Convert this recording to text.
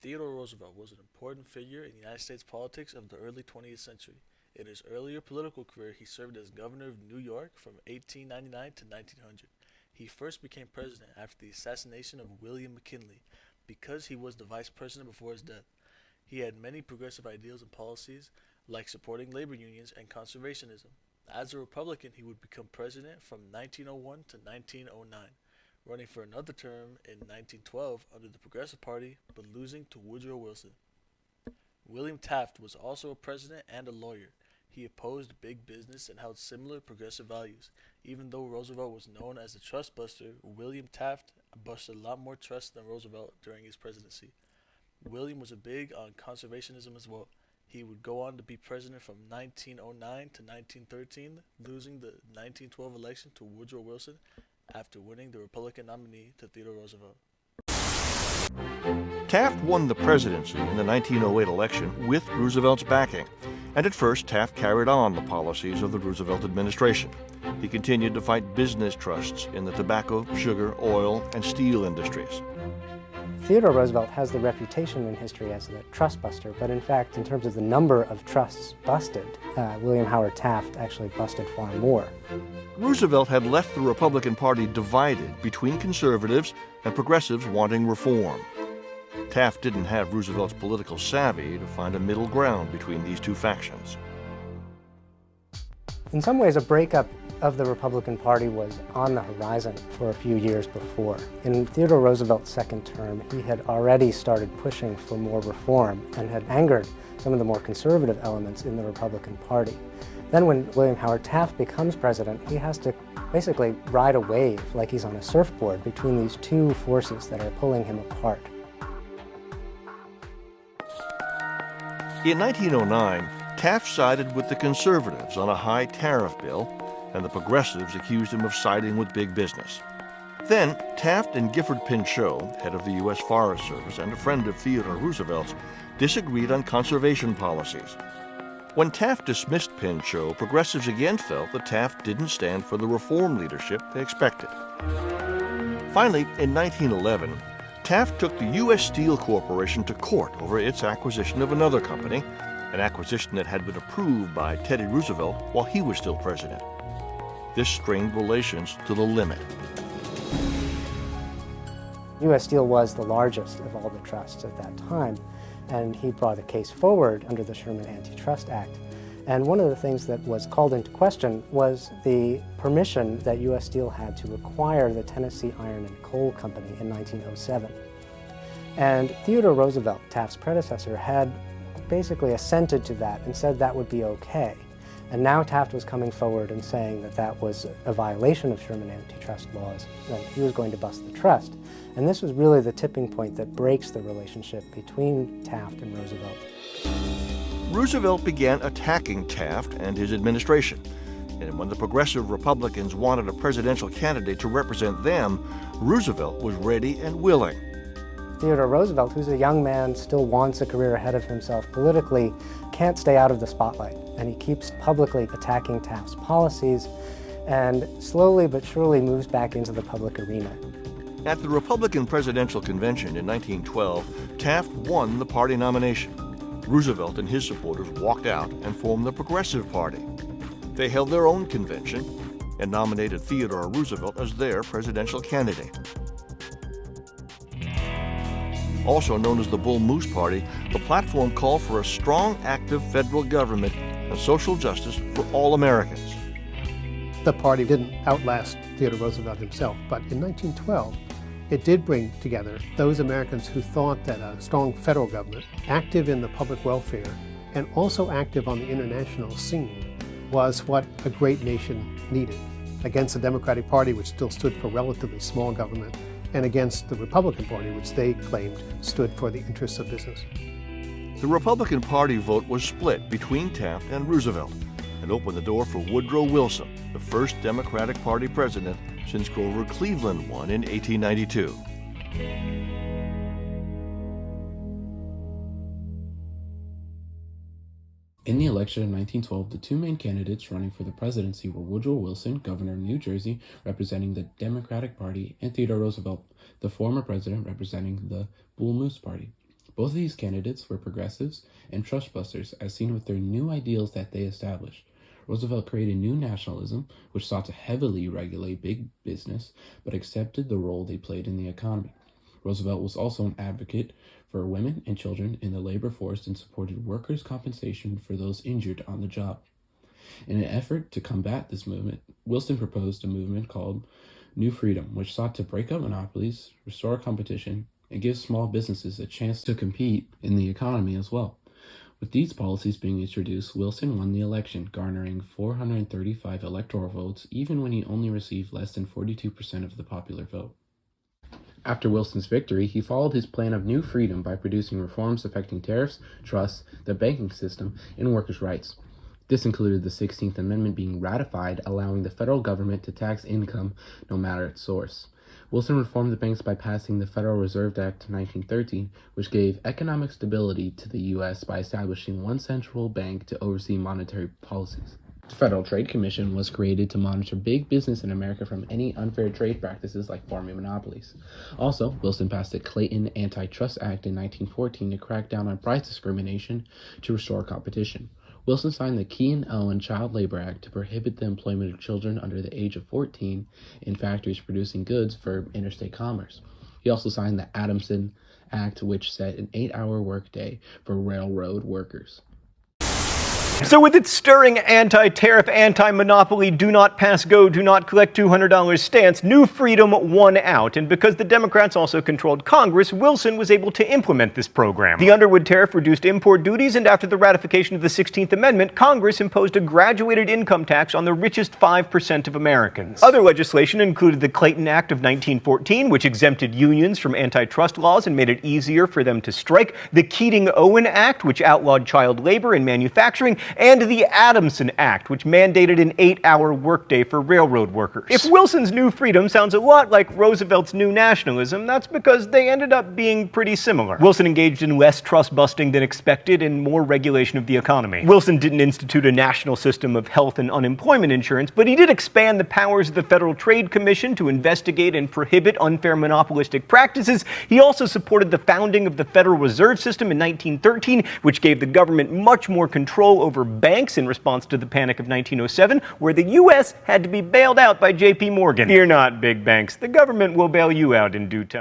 Theodore Roosevelt was an important figure in United States politics of the early 20th century. In his earlier political career, he served as governor of New York from 1899 to 1900. He first became president after the assassination of William McKinley because he was the vice president before his death. He had many progressive ideals and policies, like supporting labor unions and conservationism. As a Republican, he would become president from 1901 to 1909, running for another term in 1912 under the Progressive Party but losing to Woodrow Wilson. William Taft was also a president and a lawyer. He opposed big business and held similar progressive values. Even though Roosevelt was known as the trust buster, William Taft busted a lot more trust than Roosevelt during his presidency. William was a big on conservationism as well. He would go on to be president from 1909 to 1913, losing the 1912 election to Woodrow Wilson after winning the Republican nominee to Theodore Roosevelt. Taft won the presidency in the 1908 election with Roosevelt's backing, and at first Taft carried on the policies of the Roosevelt administration. He continued to fight business trusts in the tobacco, sugar, oil, and steel industries. Theodore Roosevelt has the reputation in history as the trust buster, but in fact, in terms of the number of trusts busted, William Howard Taft actually busted far more. Roosevelt had left the Republican Party divided between conservatives and progressives wanting reform. Taft didn't have Roosevelt's political savvy to find a middle ground between these two factions. In some ways, a breakup of the Republican Party was on the horizon for a few years before. In Theodore Roosevelt's second term, he had already started pushing for more reform and had angered some of the more conservative elements in the Republican Party. Then when William Howard Taft becomes president, he has to basically ride a wave like he's on a surfboard between these two forces that are pulling him apart. In 1909, Taft sided with the conservatives on a high tariff bill, and the progressives accused him of siding with big business. Then, Taft and Gifford Pinchot, head of the U.S. Forest Service and a friend of Theodore Roosevelt's, disagreed on conservation policies. When Taft dismissed Pinchot, progressives again felt that Taft didn't stand for the reform leadership they expected. Finally, in 1911, Taft took the U.S. Steel Corporation to court over its acquisition of another company, an acquisition that had been approved by Teddy Roosevelt while he was still president. This strained relations to the limit. U.S. Steel was the largest of all the trusts at that time, and he brought a case forward under the Sherman Antitrust Act. And one of the things that was called into question was the permission that U.S. Steel had to acquire the Tennessee Iron and Coal Company in 1907. And Theodore Roosevelt, Taft's predecessor, had basically assented to that and said that would be okay. And now Taft was coming forward and saying that that was a violation of Sherman antitrust laws, and he was going to bust the trust. And this was really the tipping point that breaks the relationship between Taft and Roosevelt. Roosevelt began attacking Taft and his administration. And when the progressive Republicans wanted a presidential candidate to represent them, Roosevelt was ready and willing. Theodore Roosevelt, who's a young man, still wants a career ahead of himself politically, can't stay out of the spotlight. And he keeps publicly attacking Taft's policies and slowly but surely moves back into the public arena. At the Republican Presidential Convention in 1912, Taft won the party nomination. Roosevelt and his supporters walked out and formed the Progressive Party. They held their own convention and nominated Theodore Roosevelt as their presidential candidate. Also known as the Bull Moose Party, the platform called for a strong, active federal government and social justice for all Americans. The party didn't outlast Theodore Roosevelt himself, but in 1912, it did bring together those Americans who thought that a strong federal government, active in the public welfare, and also active on the international scene, was what a great nation needed, against the Democratic Party, which still stood for relatively small government, and against the Republican Party, which they claimed stood for the interests of business. The Republican Party vote was split between Taft and Roosevelt and opened the door for Woodrow Wilson, the first Democratic Party president since Grover Cleveland won in 1892. In the election of 1912, the two main candidates running for the presidency were Woodrow Wilson, governor of New Jersey, representing the Democratic Party, and Theodore Roosevelt, the former president, representing the Bull Moose Party. Both of these candidates were progressives and trustbusters, as seen with their new ideals that they established. Roosevelt created new nationalism, which sought to heavily regulate big business, but accepted the role they played in the economy. Roosevelt was also an advocate for women and children in the labor force and supported workers' compensation for those injured on the job. In an effort to combat this movement, Wilson proposed a movement called New Freedom, which sought to break up monopolies, restore competition, and give small businesses a chance to compete in the economy as well. With these policies being introduced, Wilson won the election, garnering 435 electoral votes, even when he only received less than 42% of the popular vote. After Wilson's victory, he followed his plan of New Freedom by producing reforms affecting tariffs, trusts, the banking system, and workers' rights. This included the 16th Amendment being ratified, allowing the federal government to tax income no matter its source. Wilson reformed the banks by passing the Federal Reserve Act of 1913, which gave economic stability to the U.S. by establishing one central bank to oversee monetary policies. The Federal Trade Commission was created to monitor big business in America from any unfair trade practices like farming monopolies. Also, Wilson passed the Clayton Antitrust Act in 1914 to crack down on price discrimination to restore competition. Wilson signed the Keene-Owen Child Labor Act to prohibit the employment of children under the age of 14 in factories producing goods for interstate commerce. He also signed the Adamson Act, which set an 8-hour workday for railroad workers. So with its stirring anti-tariff, anti-monopoly, do not pass go, do not collect $200 stance, New Freedom won out. And because the Democrats also controlled Congress, Wilson was able to implement this program. The Underwood tariff reduced import duties, and after the ratification of the 16th Amendment, Congress imposed a graduated income tax on the richest 5% of Americans. Other legislation included the Clayton Act of 1914, which exempted unions from antitrust laws and made it easier for them to strike, the Keating-Owen Act, which outlawed child labor in manufacturing, and the Adamson Act, which mandated an 8-hour workday for railroad workers. If Wilson's New Freedom sounds a lot like Roosevelt's New Nationalism, that's because they ended up being pretty similar. Wilson engaged in less trust busting than expected and more regulation of the economy. Wilson didn't institute a national system of health and unemployment insurance, but he did expand the powers of the Federal Trade Commission to investigate and prohibit unfair monopolistic practices. He also supported the founding of the Federal Reserve System in 1913, which gave the government much more control over banks in response to the Panic of 1907, where the U.S. had to be bailed out by J.P. Morgan. Fear not, big banks. The government will bail you out in due time.